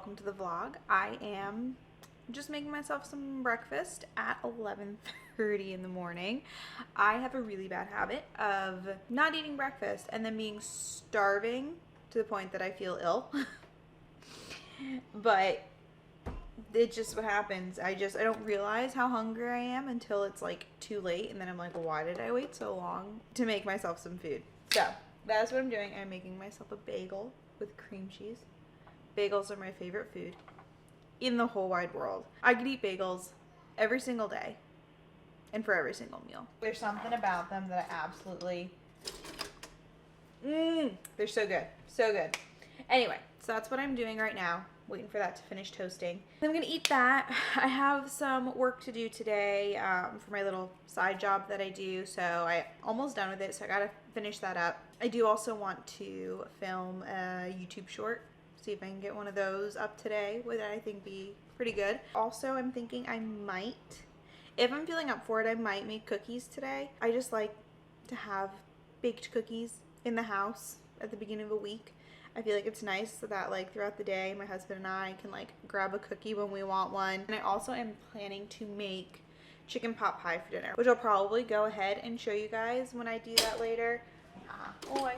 welcome to the vlog. I am just making myself some breakfast at 11:30 in the morning. I have a really bad habit of not eating breakfast and then being starving to the point that I feel ill. But it's just what happens. I don't realize how hungry I am until it's like too late, and then I'm like, why did I wait so long to make myself some food? So that's what I'm doing. I'm making myself a bagel with cream cheese. Bagels are my favorite food in the whole wide world. I could eat bagels every single day and for every single meal. There's something about them that I absolutely, they're so good. So good. Anyway, so that's what I'm doing right now. Waiting for that to finish toasting. I'm gonna eat that. I have some work to do today for my little side job that I do, so I'm almost done with it, so I gotta finish that up. I do also want to film a YouTube short, see if I can get one of those up today, would I think be pretty good. Also, I'm thinking I might, if I'm feeling up for it, I might make cookies today. I just like to have baked cookies in the house at the beginning of a week. I feel like it's nice so that like throughout the day, my husband and I can like grab a cookie when we want one. And I also am planning to make chicken pot pie for dinner, which I'll probably go ahead and show you guys when I do that later. Oh, I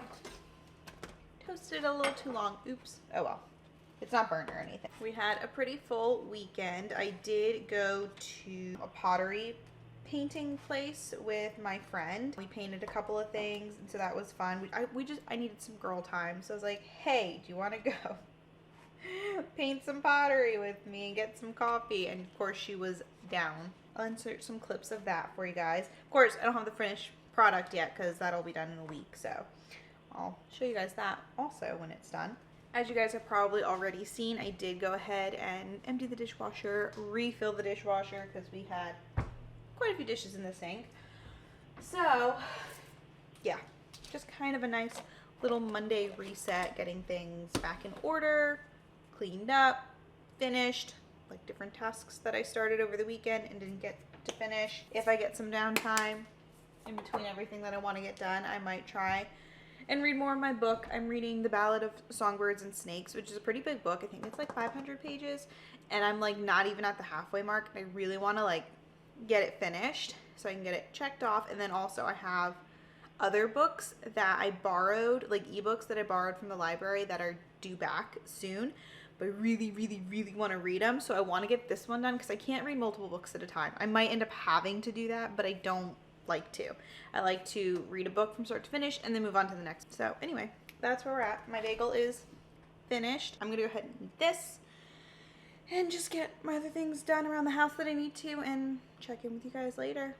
toasted it a little too long. Oops. Oh well. It's not burnt or anything. We had a pretty full weekend. I did go to a pottery painting place with my friend. We painted a couple of things, and so that was fun. I needed some girl time, so I was like, hey, do you want to go paint some pottery with me and get some coffee? And of course she was down. I'll insert some clips of that for you guys. Of course, I don't have the finished product yet because that'll be done in a week, so I'll show you guys that also when it's done. As you guys have probably already seen, I did go ahead and empty the dishwasher, refill the dishwasher because we had quite a few dishes in the sink. So yeah, just kind of a nice little Monday reset, getting things back in order, cleaned up, finished, like different tasks that I started over the weekend and didn't get to finish. If I get some downtime in between everything that I want to get done, I might try and read more of my book. I'm reading The Ballad of Songbirds and Snakes, which is a pretty big book. I think it's like 500 pages, and I'm like not even at the halfway mark. I really want to like get it finished so I can get it checked off. And then also I have other books that I borrowed, like ebooks that I borrowed from the library that are due back soon, but I really want to read them. So I want to get this one done because I can't read multiple books at a time. I might end up having to do that, but I don't like to. I like to read a book from start to finish and then move on to the next. So anyway, that's where we're at. My bagel is finished. I'm gonna go ahead and eat this and just get my other things done around the house that I need to, and check in with you guys later.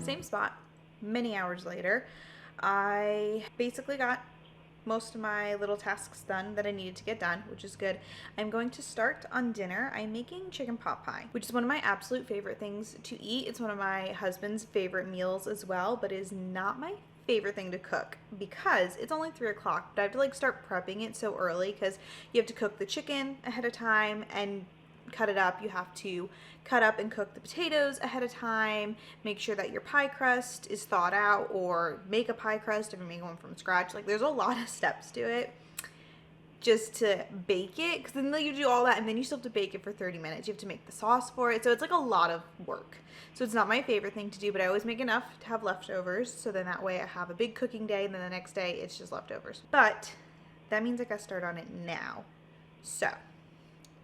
Same spot, many hours later. I basically got most of my little tasks done that I needed to get done, which is good. I'm going to start on dinner. I'm making chicken pot pie, which is one of my absolute favorite things to eat. It's one of my husband's favorite meals as well, but is not my favorite thing to cook because it's only 3 o'clock, but I have to like start prepping it so early because you have to cook the chicken ahead of time and cut it up. You have to cut up and cook the potatoes ahead of time, make sure that your pie crust is thawed out, or make a pie crust if you're making one from scratch. Like there's a lot of steps to it just to bake it, because then you do all that and then you still have to bake it for 30 minutes. You have to make the sauce for it, so it's like a lot of work. So it's not my favorite thing to do, but I always make enough to have leftovers, so then that way I have a big cooking day and then the next day it's just leftovers. But that means I gotta start on it now. So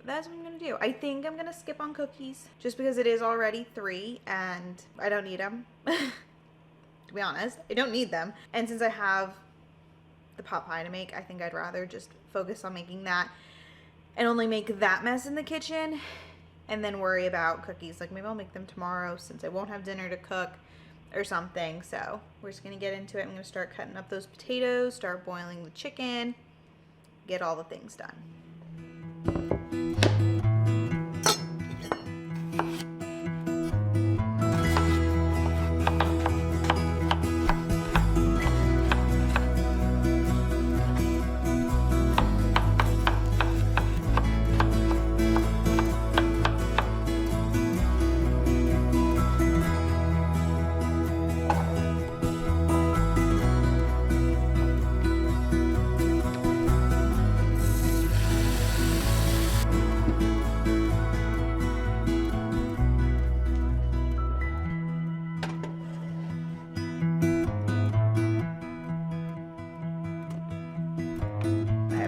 that's what I'm gonna do. I think I'm gonna skip on cookies just because it is already 3 and I don't need them. To be honest, I don't need them. And since I have the pot pie to make, I think I'd rather just focus on making that and only make that mess in the kitchen and then worry about cookies. Like maybe I'll make them tomorrow since I won't have dinner to cook or something. So we're just gonna get into it. I'm gonna start cutting up those potatoes, start boiling the chicken, get all the things done.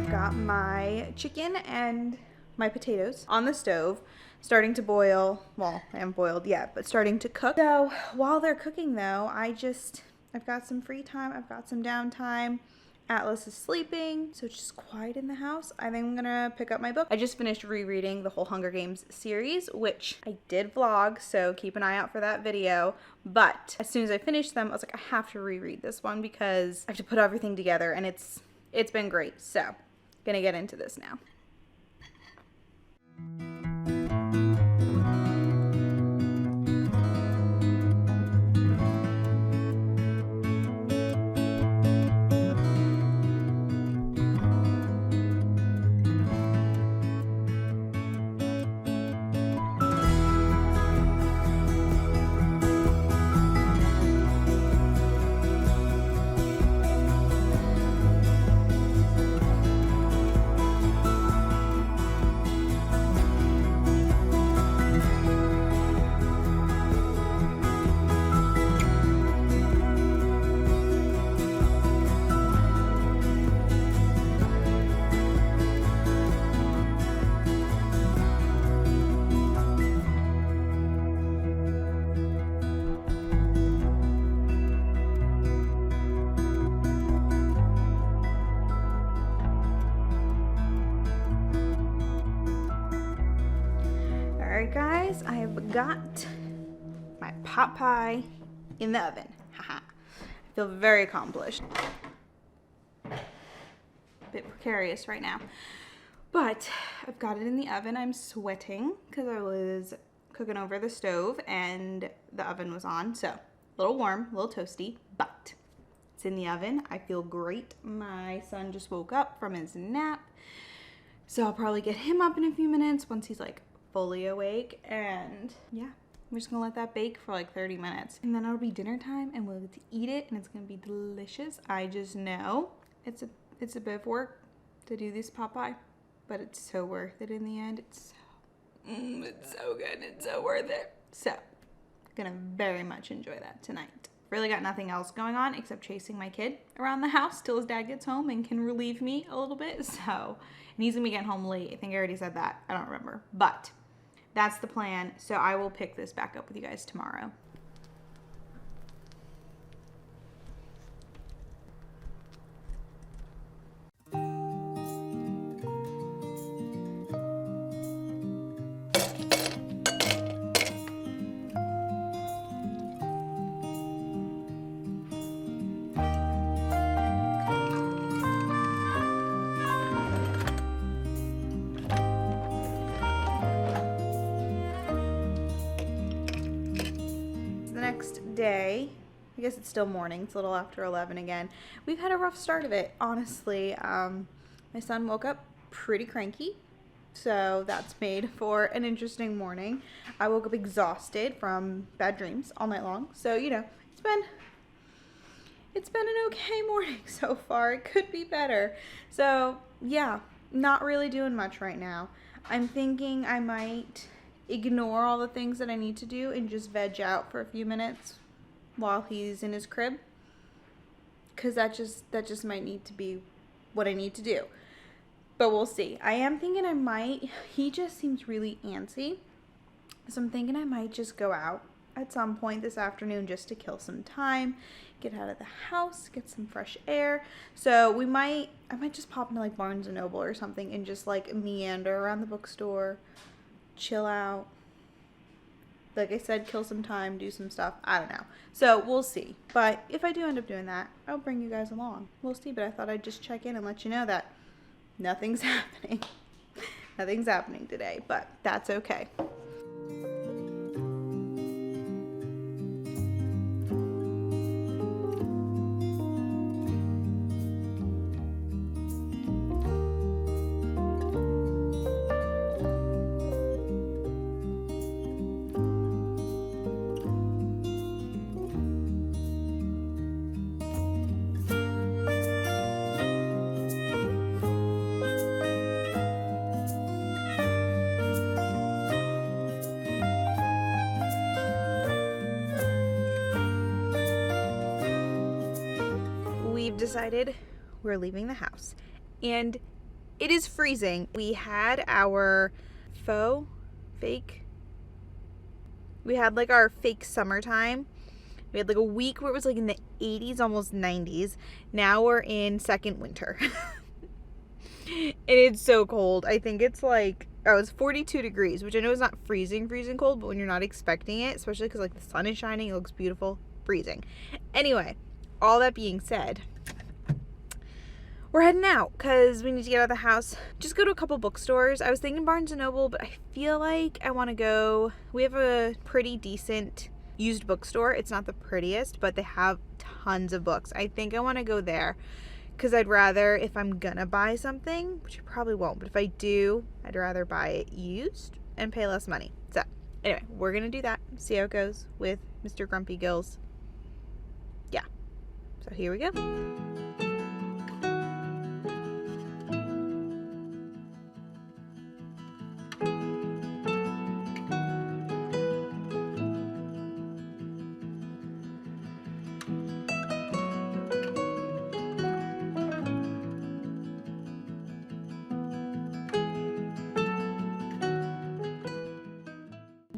I've got my chicken and my potatoes on the stove, starting to boil. Well, I haven't boiled yet, but starting to cook. So while they're cooking though, I've got some free time. I've got some downtime. Atlas is sleeping, so it's just quiet in the house. I think I'm gonna pick up my book. I just finished rereading the whole Hunger Games series, which I did vlog, so keep an eye out for that video. But as soon as I finished them, I was like, I have to reread this one because I have to put everything together, and it's been great. So gonna get into this now. Alright guys, I have got my pot pie in the oven. Haha. I feel very accomplished. A bit precarious right now. But I've got it in the oven. I'm sweating because I was cooking over the stove and the oven was on. So a little warm, a little toasty, but it's in the oven. I feel great. My son just woke up from his nap. So I'll probably get him up in a few minutes once he's like fully awake, and yeah, we're just gonna let that bake for like 30 minutes and then it'll be dinner time and we'll get to eat it and it's gonna be delicious. I just know it's a bit of work to do this pot pie, but it's so worth it in the end. It's so good, it's so worth it. So gonna very much enjoy that tonight. Really got nothing else going on except chasing my kid around the house till his dad gets home and can relieve me a little bit. So, and he's gonna be getting home late. I think I already said that. I don't remember, but that's the plan. So I will pick this back up with you guys tomorrow. Day, I guess it's still morning, it's a little after 11 again. We've had a rough start of it, honestly. My son woke up pretty cranky, so that's made for an interesting morning. I woke up exhausted from bad dreams all night long, so you know, it's been an okay morning so far. It could be better. So yeah, not really doing much right now. I'm thinking I might ignore all the things that I need to do and just veg out for a few minutes while he's in his crib, because that just might need to be what I need to do, but we'll see. I am thinking I might, he just seems really antsy, so I'm thinking I might just go out at some point this afternoon just to kill some time, get out of the house, get some fresh air. So I might just pop into like Barnes & Noble or something and just like meander around the bookstore, chill out. Like I said, kill some time, do some stuff. I don't know. So we'll see. But if I do end up doing that, I'll bring you guys along. We'll see. But I thought I'd just check in and let you know that nothing's happening. Nothing's happening today, but that's okay. We've decided we're leaving the house, and It is freezing. We had our we had like our fake summertime. We had like a week where it was like in the 80s, almost 90s. Now we're in second winter. And it's so cold. I think it's like, oh, it's 42 degrees, which I know is not freezing cold, but when you're not expecting it, especially because like the sun is shining, it looks beautiful, freezing. Anyway, all that being said, we're heading out because we need to get out of the house. Just go to a couple bookstores. I was thinking Barnes & Noble, but I feel like I want to go, we have a pretty decent used bookstore. It's not the prettiest, but they have tons of books. I think I want to go there because I'd rather, if I'm gonna buy something, which I probably won't, but if I do, I'd rather buy it used and pay less money. So anyway, we're gonna do that, see how it goes with Mr. Grumpy Gills. Yeah, so here we go.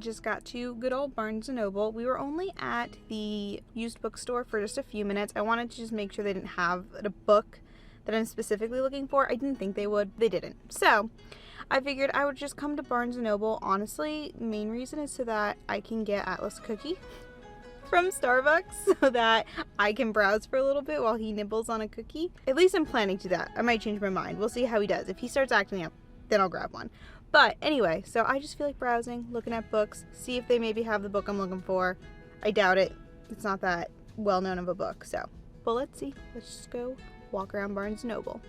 Just got to good old Barnes & Noble. We were only at the used bookstore for just a few minutes. I wanted to just make sure they didn't have a book that I'm specifically looking for. I didn't think they would. They didn't. So I figured I would just come to Barnes & Noble. Honestly, the main reason is so that I can get Atlas cookie from Starbucks so that I can browse for a little bit while he nibbles on a cookie. At least I'm planning to that. I might change my mind. We'll see how he does. If he starts acting up, then I'll grab one. But anyway, so I just feel like browsing, looking at books, see if they maybe have the book I'm looking for. I doubt it. It's not that well known of a book. So, but let's see. Let's just go walk around Barnes & Noble.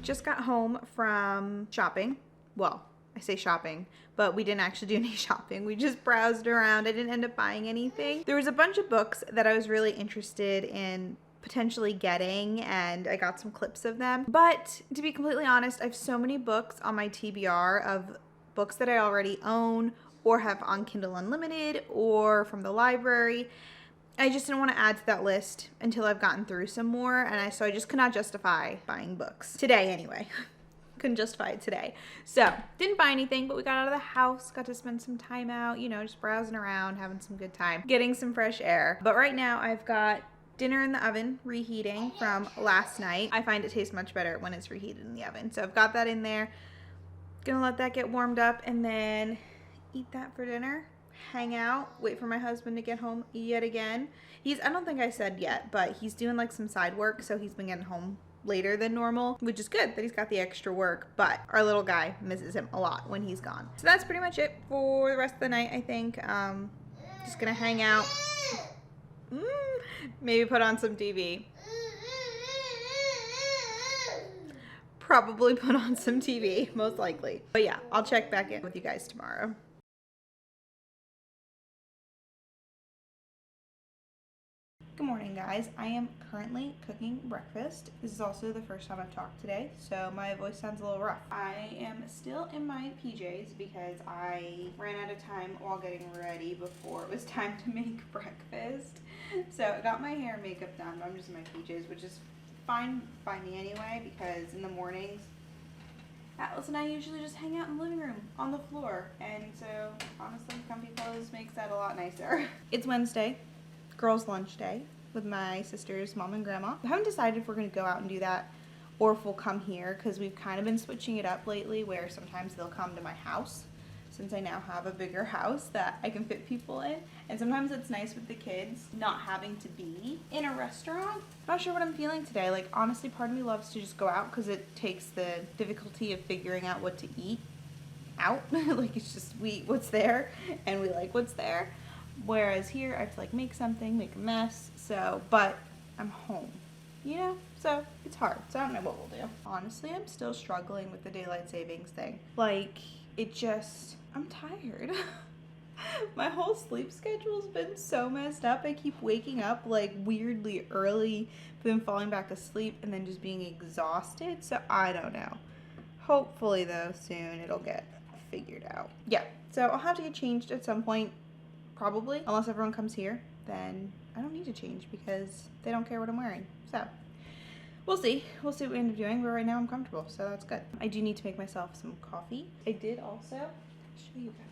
Just got home from shopping. Well, I say shopping, but we didn't actually do any shopping. We just browsed around. I didn't end up buying anything. There was a bunch of books that I was really interested in potentially getting, and I got some clips of them. But to be completely honest, I have so many books on my TBR of books that I already own or have on Kindle Unlimited or from the library. I just didn't want to add to that list until I've gotten through some more, and so I just could not justify buying books. Today, anyway. Couldn't justify it today. So, didn't buy anything, but we got out of the house, got to spend some time out, you know, just browsing around, having some good time, getting some fresh air. But right now, I've got dinner in the oven, reheating from last night. I find it tastes much better when it's reheated in the oven. So, I've got that in there. Gonna let that get warmed up and then eat that for dinner. Hang out, wait for my husband to get home yet again. I don't think I said yet, but he's doing like some side work, so he's been getting home later than normal, which is good that he's got the extra work, but our little guy misses him a lot when he's gone. So that's pretty much it for the rest of the night, I think. Just gonna hang out, maybe put on some TV. Probably put on some TV, most likely. But yeah, I'll check back in with you guys tomorrow. Good morning, guys. I am currently cooking breakfast. This is also the first time I've talked today, so my voice sounds a little rough. I am still in my PJs because I ran out of time while getting ready before it was time to make breakfast. So I got my hair and makeup done, but I'm just in my PJs, which is fine by me anyway, because in the mornings, Atlas and I usually just hang out in the living room on the floor, and so honestly, comfy clothes makes that a lot nicer. It's Wednesday. Girls' lunch day with my sister's mom and grandma. I haven't decided if we're going to go out and do that or if we'll come here, because we've kind of been switching it up lately where sometimes they'll come to my house since I now have a bigger house that I can fit people in, and sometimes it's nice with the kids not having to be in a restaurant. Not sure what I'm feeling today. Like, honestly, part of me loves to just go out because it takes the difficulty of figuring out what to eat out. Like, it's just we eat what's there and we like what's there. Whereas here I have to like make something, make a mess. So, but I'm home, you know? So it's hard. So I don't know what we'll do. Honestly, I'm still struggling with the daylight savings thing. Like, it just, I'm tired. My whole sleep schedule's been so messed up. I keep waking up like weirdly early, then falling back asleep and then just being exhausted. So I don't know. Hopefully though, soon it'll get figured out. Yeah, so I'll have to get changed at some point, probably. Unless everyone comes here, then I don't need to change because they don't care what I'm wearing. So we'll see. We'll see what we end up doing, but right now I'm comfortable, so that's good. I do need to make myself some coffee. I did also show you guys.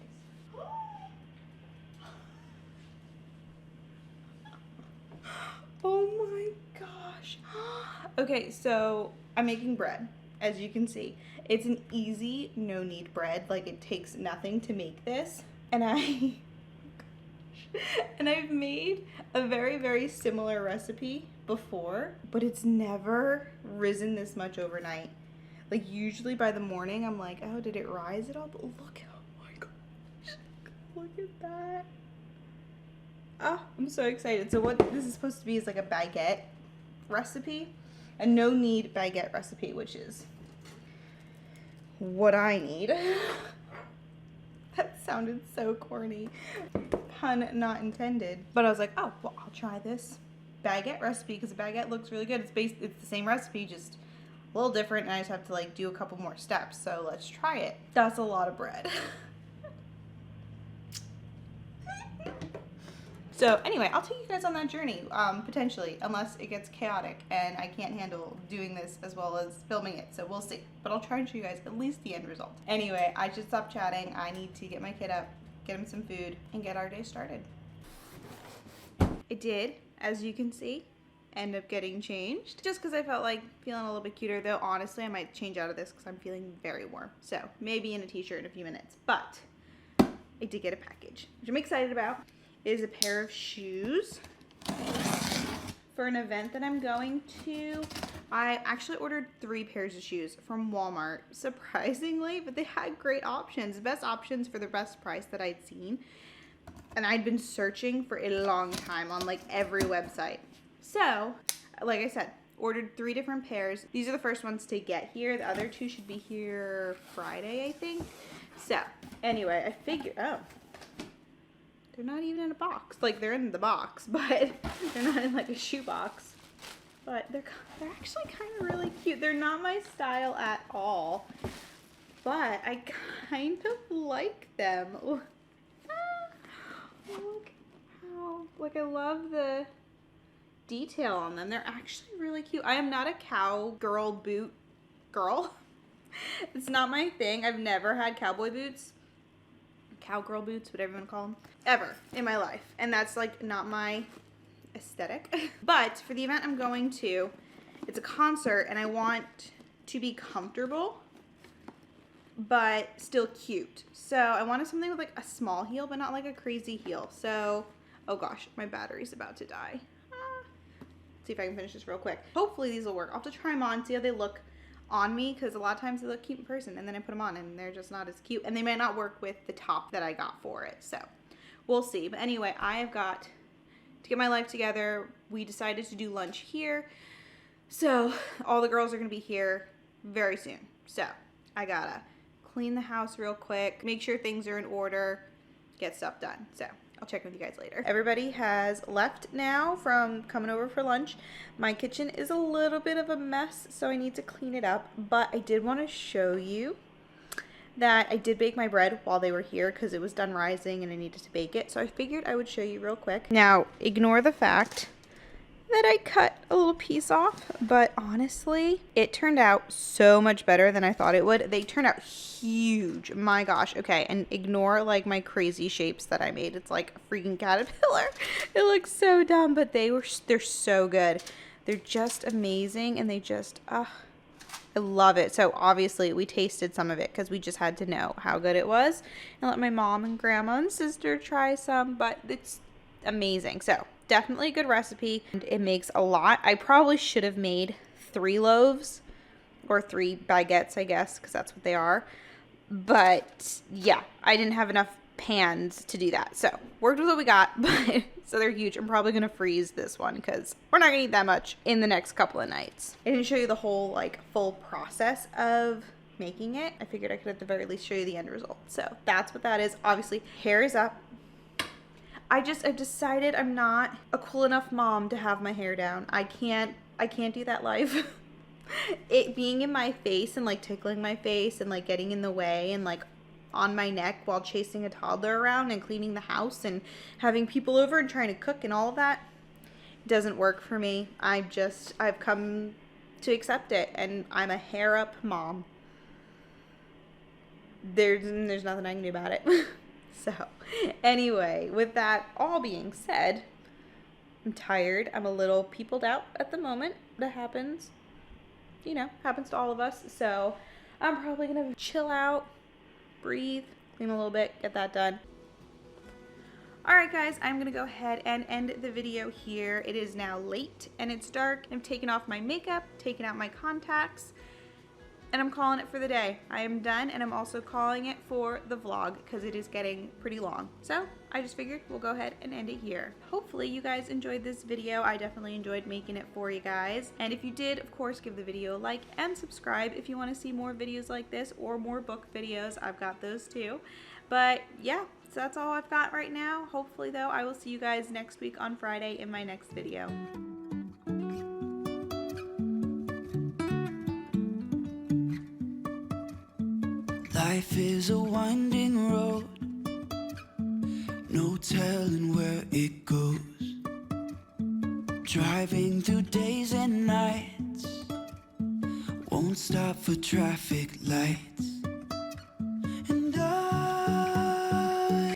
Oh my gosh. Okay, so I'm making bread, as you can see. It's an easy, no knead bread. Like, it takes nothing to make this. And I've made a very, very similar recipe before, but it's never risen this much overnight. Like, usually by the morning, I'm like, oh, did it rise at all? But look, oh my gosh, look at that. Oh, I'm so excited. So what this is supposed to be is like a baguette recipe, a no knead baguette recipe, which is what I need. That sounded so corny. Pun not intended. But I was like, oh, well, I'll try this baguette recipe because the baguette looks really good. It's the same recipe, just a little different, and I just have to like do a couple more steps. So let's try it. That's a lot of bread. So anyway, I'll take you guys on that journey, potentially, unless it gets chaotic and I can't handle doing this as well as filming it, so we'll see. But I'll try and show you guys at least the end result. Anyway, I should stop chatting. I need to get my kid up, get him some food, and get our day started. It did, as you can see, end up getting changed. Just because I felt like feeling a little bit cuter, though honestly I might change out of this because I'm feeling very warm. So maybe in a t-shirt in a few minutes. But I did get a package, which I'm excited about. Is a pair of shoes for an event that I'm going to. I actually ordered 3 pairs of shoes from Walmart, surprisingly, but they had great options, best options for the best price that I'd seen. And I'd been searching for a long time on like every website. So, like I said, ordered 3 different pairs. These are the first ones to get here. The other 2 should be here Friday, I think. So, anyway, I figured, oh. They're not even in a box. Like, they're in the box, but they're not in like a shoe box. But they're actually kind of really cute. They're not my style at all, but I kind of like them. Look how, like, I love the detail on them. They're actually really cute. I am not a cowgirl boot girl. It's not my thing. I've never had cowboy boots. Cowgirl boots, whatever you want to call them, ever in my life. And that's like not my aesthetic. But for the event I'm going to, it's a concert and I want to be comfortable but still cute. So I wanted something with like a small heel but not like a crazy heel. So, oh gosh, my battery's about to die. See if I can finish this real quick. Hopefully these will work. I'll have to try them on, see how they look on me, because a lot of times they look cute in person and then I put them on and they're just not as cute, and they might not work with the top that I got for it, so we'll see. But anyway, I have got to get my life together. We decided to do lunch here, so all the girls are gonna be here very soon, so I gotta clean the house real quick, make sure things are in order, get stuff done. So I'll check with you guys later. Everybody has left now from coming over for lunch. My kitchen is a little bit of a mess, so I need to clean it up. But I did want to show you that I did bake my bread while they were here because it was done rising and I needed to bake it. So I figured I would show you real quick. Now, ignore the fact that I cut a little piece off, but honestly, it turned out so much better than I thought it would. They turned out huge. My gosh. Okay, and ignore like my crazy shapes that I made. It's like a freaking caterpillar. It looks so dumb, but they're so good. They're just amazing, and they just, I love it. So obviously we tasted some of it because we just had to know how good it was and let my mom and grandma and sister try some, but it's amazing. So definitely a good recipe, and it makes a lot. I probably should have made 3 loaves or 3 baguettes, I guess, because that's what they are. But yeah, I didn't have enough pans to do that. So worked with what we got, but so they're huge. I'm probably going to freeze this one because we're not going to eat that much in the next couple of nights. I didn't show you the whole like full process of making it. I figured I could at the very least show you the end result. So that's what that is. Obviously, hair is up. I've decided I'm not a cool enough mom to have my hair down. I can't do that live. It being in my face and like tickling my face and like getting in the way and like on my neck while chasing a toddler around and cleaning the house and having people over and trying to cook and all of that doesn't work for me. I've come to accept it, and I'm a hair up mom. There's nothing I can do about it. So anyway, with that all being said, I'm tired. I'm a little peopled out at the moment. That happens. You know, happens to all of us. So I'm probably going to chill out, breathe, clean a little bit, get that done. Alright guys, I'm going to go ahead and end the video here. It is now late and it's dark. I've taken off my makeup, taken out my contacts, and I'm calling it for the day. I am done, and I'm also calling it for the vlog because it is getting pretty long. So I just figured we'll go ahead and end it here. Hopefully you guys enjoyed this video. I definitely enjoyed making it for you guys. And if you did, of course, give the video a like and subscribe if you want to see more videos like this or more book videos. I've got those too. But yeah, so that's all I've got right now. Hopefully though, I will see you guys next week on Friday in my next video. Life is a winding road, no telling where it goes. Driving through days and nights, won't stop for traffic lights.